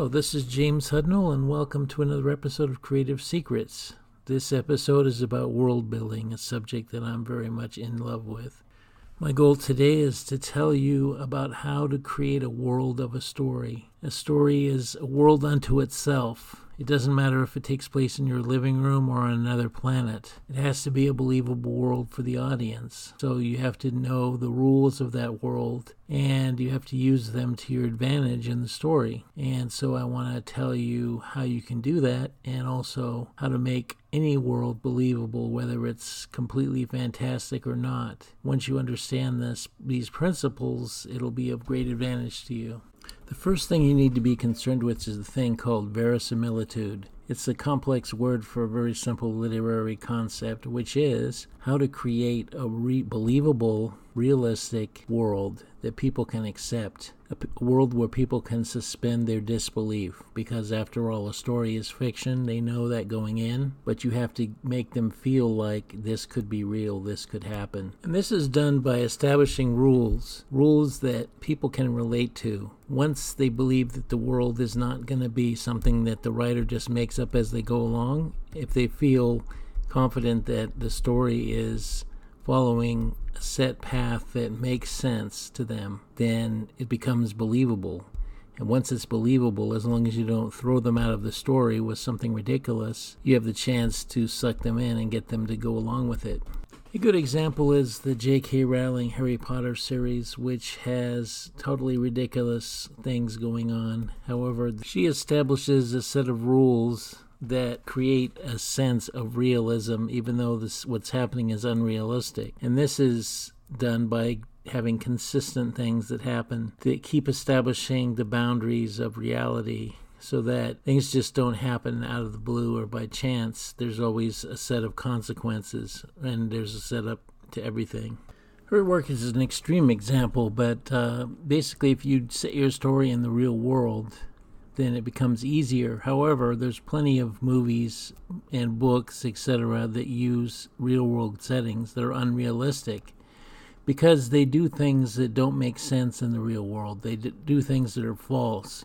Hello, this is James Hudnall, and welcome to another episode of Creative Secrets. This episode is about world building, a subject that I'm very much in love with. My goal today is to tell you about how to create a world of a story. A story is a world unto itself. It doesn't matter if it takes place in your living room or on another planet. It has to be a believable world for the audience. So you have to know the rules of that world, and you have to use them to your advantage in the story. And so I want to tell you how you can do that, and also how to make any world believable, whether it's completely fantastic or not. Once you understand these principles, it'll be of great advantage to you. The first thing you need to be concerned with is the thing called verisimilitude. It's a complex word for a very simple literary concept, which is how to create a believable, realistic world that people can accept. A world where people can suspend their disbelief, because after all, a story is fiction. They know that going in, but you have to make them feel like this could be real, this could happen. And this is done by establishing rules that people can relate to. Once they believe that the world is not going to be something that the writer just makes up as they go along, if they feel confident that the story is following a set path that makes sense to them, then it becomes believable. And once it's believable, as long as you don't throw them out of the story with something ridiculous, you have the chance to suck them in and get them to go along with it. A good example is the J.K. Rowling Harry Potter series, which has totally ridiculous things going on. However, she establishes a set of rules that create a sense of realism, even though what's happening is unrealistic. And this is done by having consistent things that happen that keep establishing the boundaries of reality, so that things just don't happen out of the blue or by chance. There's always a set of consequences, and there's a setup to everything. Her work is an extreme example, but basically if you set your story in the real world, then it becomes easier. However, there's plenty of movies and books, etc., that use real-world settings that are unrealistic because they do things that don't make sense in the real world. They do things that are false.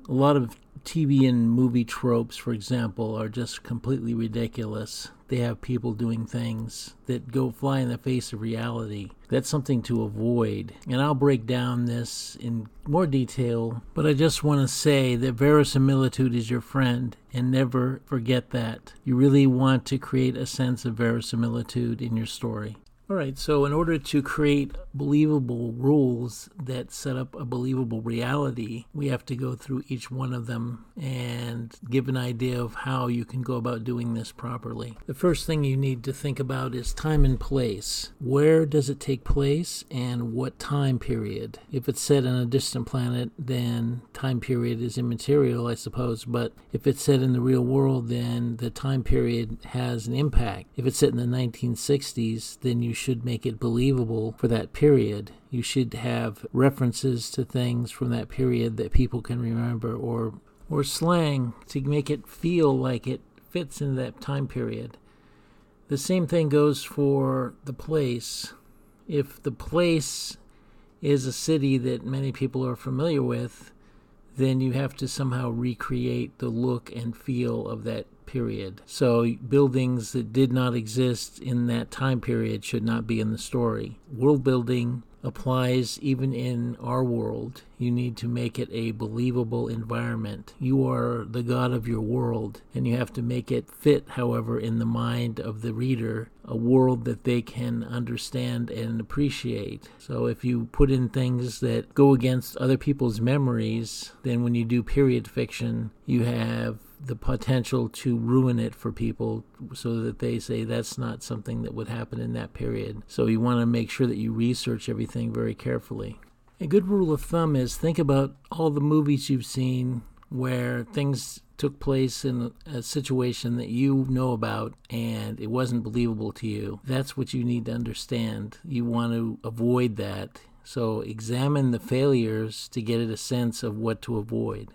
A lot of TV and movie tropes, for example, are just completely ridiculous. They have people doing things that go fly in the face of reality. That's something to avoid. And I'll break down this in more detail, but I just want to say that verisimilitude is your friend, and never forget that. You really want to create a sense of verisimilitude in your story. Alright, so in order to create believable rules that set up a believable reality, we have to go through each one of them and give an idea of how you can go about doing this properly. The first thing you need to think about is time and place. Where does it take place and what time period? If it's set on a distant planet, then time period is immaterial, I suppose, but if it's set in the real world, then the time period has an impact. If it's set in the 1960s, then you should make it believable for that period. You should have references to things from that period that people can remember, or slang to make it feel like it fits in that time period. The same thing goes for the place. If the place is a city that many people are familiar with, then you have to somehow recreate the look and feel of that period. So buildings that did not exist in that time period should not be in the story. World building applies even in our world. You need to make it a believable environment. You are the god of your world, and you have to make it fit, however, in the mind of the reader, a world that they can understand and appreciate. So if you put in things that go against other people's memories, then when you do period fiction, you have the potential to ruin it for people so that they say that's not something that would happen in that period. So you want to make sure that you research everything very carefully. A good rule of thumb is think about all the movies you've seen where things took place in a situation that you know about and it wasn't believable to you. That's what you need to understand. You want to avoid that. So examine the failures to get a sense of what to avoid.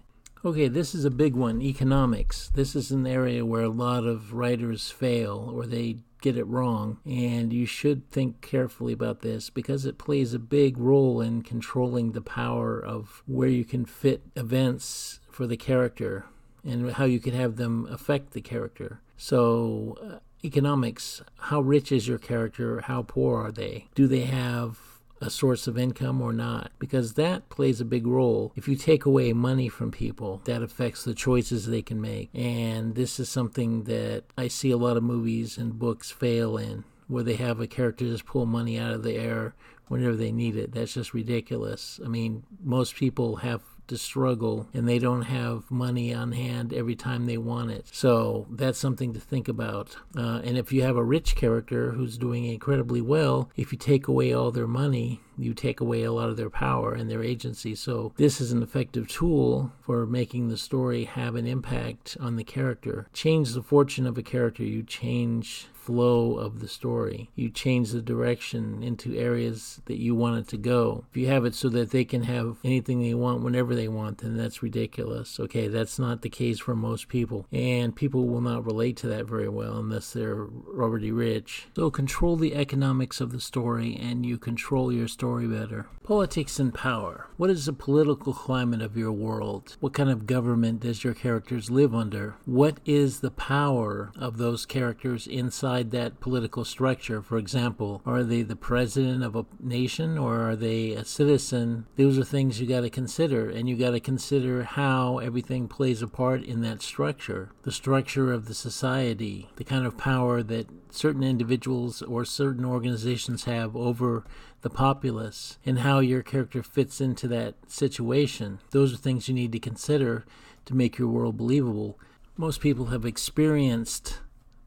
Okay, this is a big one, economics. This is an area where a lot of writers fail or they get it wrong, and you should think carefully about this because it plays a big role in controlling the power of where you can fit events for the character and how you can have them affect the character. So, economics, how rich is your character? How poor are they? Do they have a source of income or not? Because that plays a big role. If you take away money from people, that affects the choices they can make. And this is something that I see a lot of movies and books fail in, where they have a character just pull money out of the air whenever they need it. That's just ridiculous. I mean, most people have to struggle and they don't have money on hand every time they want it. So that's something to think about. And if you have a rich character who's doing incredibly well, if you take away all their money, you take away a lot of their power and their agency. So this is an effective tool for making the story have an impact on the character. Change the fortune of a character, you change flow of the story. You change the direction into areas that you want it to go. If you have it so that they can have anything they want whenever they want, then that's ridiculous. Okay, that's not the case for most people. And people will not relate to that very well unless they're already rich. So control the economics of the story and you control your story better. Politics and power. What is the political climate of your world? What kind of government does your characters live under? What is the power of those characters inside that political structure? For example, are they the president of a nation or are they a citizen? Those are things you got to consider, and you got to consider how everything plays a part in that structure. The structure of the society, the kind of power that certain individuals or certain organizations have over the populace, and how your character fits into that situation. Those are things you need to consider to make your world believable. Most people have experienced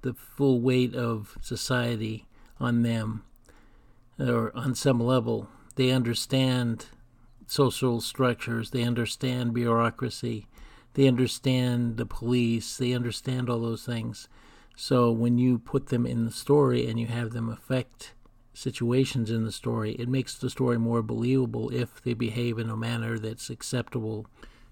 the full weight of society on them, or on some level. They understand social structures, they understand bureaucracy, they understand the police, they understand all those things. So when you put them in the story and you have them affect situations in the story, it makes the story more believable if they behave in a manner that's acceptable.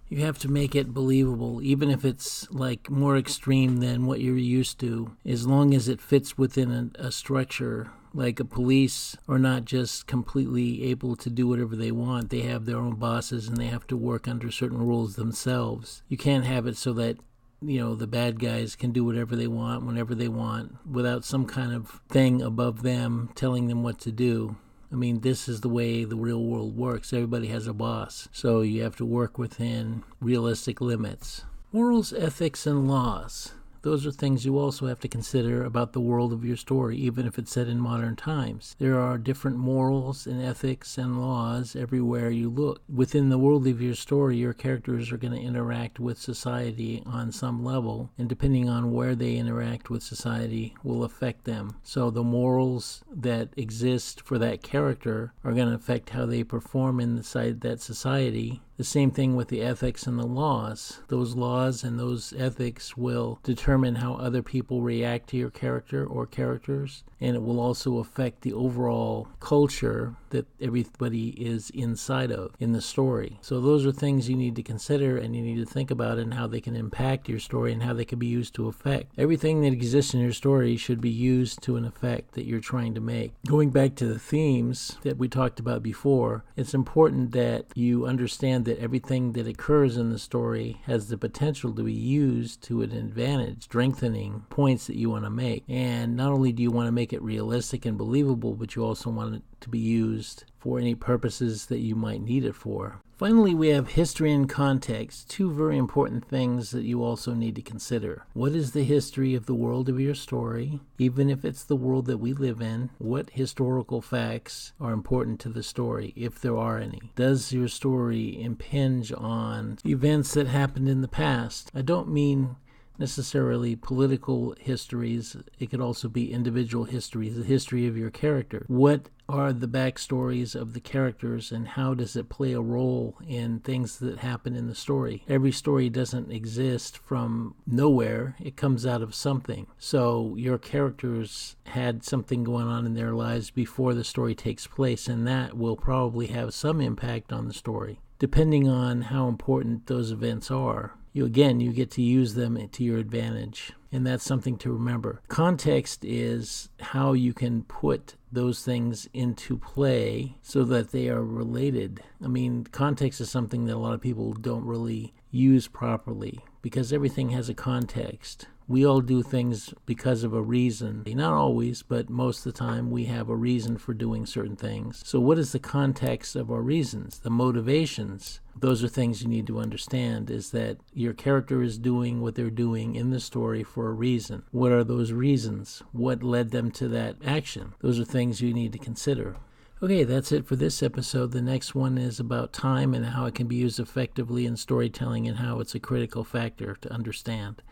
You have to make it believable, even if it's like more extreme than what you're used to, as long as it fits within a structure. Like a police are not just completely able to do whatever they want. They have their own bosses and they have to work under certain rules themselves. You can't have it so that the bad guys can do whatever they want, whenever they want, without some kind of thing above them telling them what to do. I mean, this is the way the real world works. Everybody has a boss, so you have to work within realistic limits. Morals, ethics, and laws. Those are things you also have to consider about the world of your story, even if it's set in modern times. There are different morals and ethics and laws everywhere you look. Within the world of your story, your characters are going to interact with society on some level, and depending on where they interact with society will affect them. So the morals that exist for that character are going to affect how they perform inside that society. The same thing with the ethics and the laws. Those laws and those ethics will determine how other people react to your character or characters, and it will also affect the overall culture that everybody is inside of in the story. So those are things you need to consider and you need to think about, and how they can impact your story and how they can be used to affect. Everything that exists in your story should be used to an effect that you're trying to make. Going back to the themes that we talked about before, it's important that you understand that everything that occurs in the story has the potential to be used to an advantage, strengthening points that you want to make. And not only do you want to make it realistic and believable, but you also want it to be used for any purposes that you might need it for. Finally, we have history and context, two very important things that you also need to consider. What is the history of the world of your story? Even if it's the world that we live in, what historical facts are important to the story, if there are any? Does your story impinge on events that happened in the past? I don't mean necessarily political histories. It could also be individual histories, the history of your character. What are the backstories of the characters and how does it play a role in things that happen in the story? Every story doesn't exist from nowhere. It comes out of something. So your characters had something going on in their lives before the story takes place, and that will probably have some impact on the story. depending on how important those events are, you get to use them to your advantage. And that's something to remember. Context is how you can put those things into play so that they are related. I mean, context is something that a lot of people don't really use properly because everything has a context. We all do things because of a reason. Not always, but most of the time we have a reason for doing certain things. So what is the context of our reasons? The motivations. Those are things you need to understand, is that your character is doing what they're doing in the story for a reason. What are those reasons? What led them to that action? Those are things you need to consider. Okay, that's it for this episode. The next one is about time and how it can be used effectively in storytelling and how it's a critical factor to understand.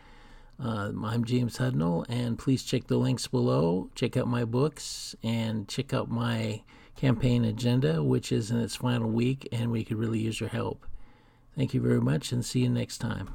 I'm James Hudnall, and please check the links below. Check out my books and check out my campaign agenda, which is in its final week, and we could really use your help. Thank you very much, and see you next time.